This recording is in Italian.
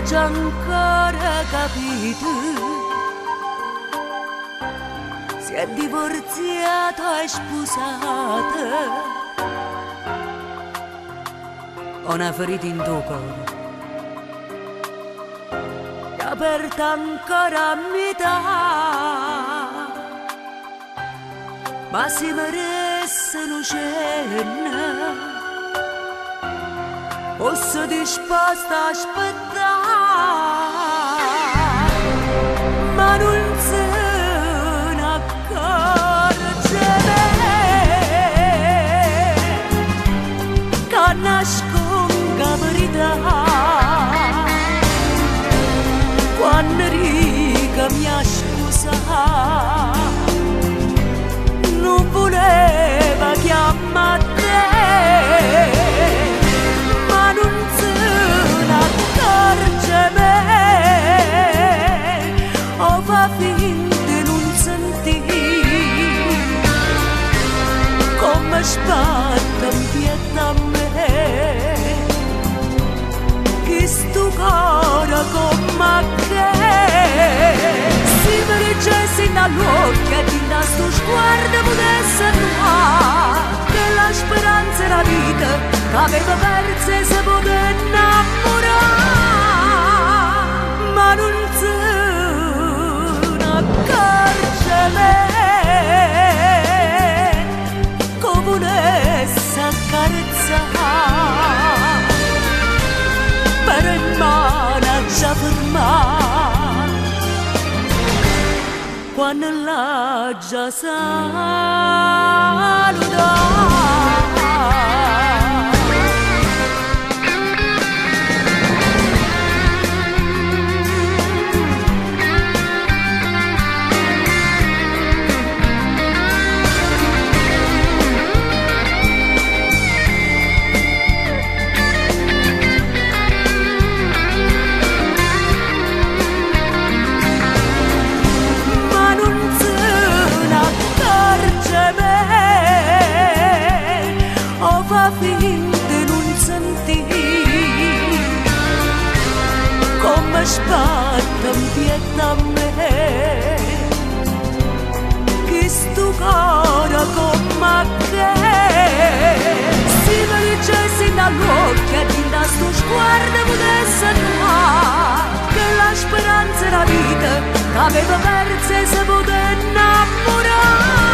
già ancora capito, si è divorziato e sposato, ho una ferita in tuo cuore, è aperta ancora a metà, ma si meresse un cenno, posso disposta a aspettare, ma non se ne accorge che nasconda verità. Quando riga mi ha scusato, non voleva chiamare te, ma non se ne accorge me, o fa finta di non sentire, come spatta in pietà a me, che sto cuore come che si merge sin all'occhio e ti da sto sguardo potesse trovare che la speranza e la vita che aveva perso e si poteva innamorare, ma non se ne accorge me come volesse accarezzare, però in mano già fermare quando l'ha già salutata. Fa finta di non sentire, come spatta in pietà a me, che sto cuore come che si merge sin all'occhio e ti da sto sguardo potesse trovare che la speranza e la vita che aveva perso e si poteva innamorare.